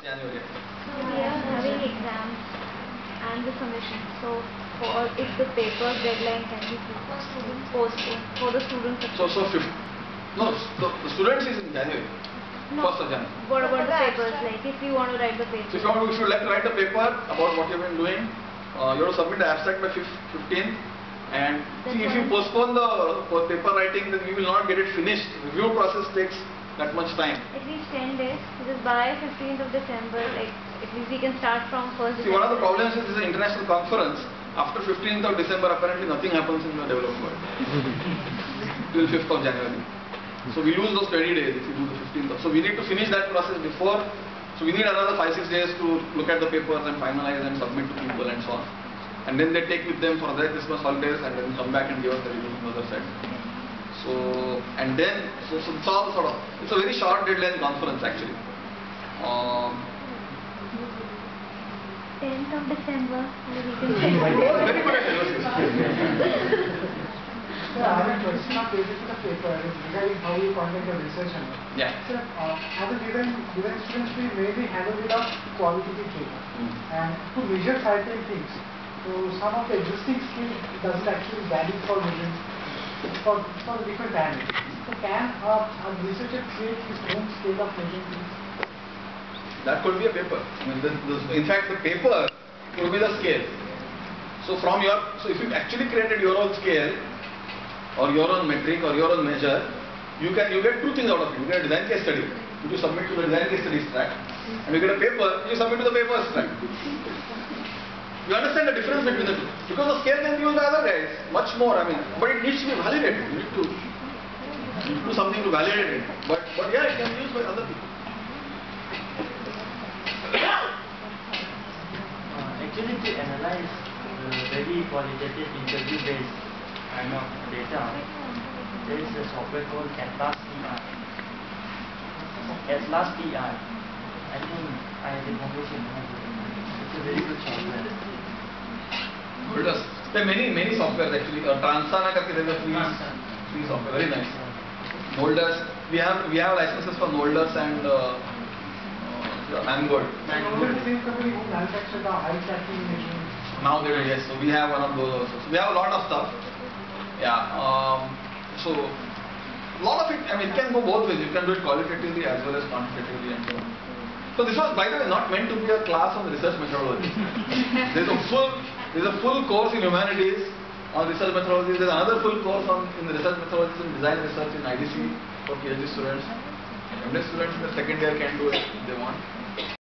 January. So we are having exams and the submission. So if the paper deadline can be postponed for the students. No, the students is in January. No. 1st of January. What about the papers? Like if you want to write the paper. So if you like to write a paper about what you've been doing, you have to submit the abstract by 15th. And see, if you postpone the paper writing, then you will not get it finished. Review process takes that much time. At least 10 days. Because by 15th of December, like at least we can start from 1st December. See, one of the problems is this is an international conference. After 15th of December, apparently nothing happens in the developed world. Till 5th of January. So we lose those 20 days if we do the 15th. So we need to finish that process before. So we need another 5-6 days to look at the papers and finalize and submit to people and so on. And then they take with them for their Christmas holidays and then come back and give us the review from the other side. So, and then, so it's all sort of, it's a very short deadline conference actually. 10th of December, we can say. Very good idea. Sir, I have a question on related to the paper regarding how you conduct your research and all. Yeah. Sir, as a given students, we mainly handle with a qualitative data and to measure certain things. So some of the existing skills doesn't actually valid for measuring for different dimensions. So can a researcher create his own scale of measuring things? That could be a paper. I mean, in fact, the paper could be the scale. So so if you actually created your own scale, or your own metric, or your own measure, you get two things out of it. You get a design case study, which you submit to the design case studies track, and you get a paper, you submit to the papers track. You understand the difference between the two? Because the scale can be used by other guys, much more. I mean, but it needs to be validated. You need to do something to validate it. But yeah, it can be used by other people. Actually, to analyze the very qualitative interview-based kind of data, there is a software called Atlas TI. Atlas TI. I think I have information. It's a very good software. There are many softwares actually. Transana karke there is a free software, very nice. Molders, we have licenses for Molders and Mangold. Same company who manufacture the eye tracking measurements. Now there is, yes. So we have one of those also. So we have a lot of stuff. Yeah. So a lot of it. I mean, it can go both ways. You can do it qualitatively as well as quantitatively and so on. So this was, by the way, not meant to be a class on research methodology. There's a full course in humanities on research methodologies. There's another full course in research methodologies in design research in IDC for PhD students. MD students in the second year can do it if they want.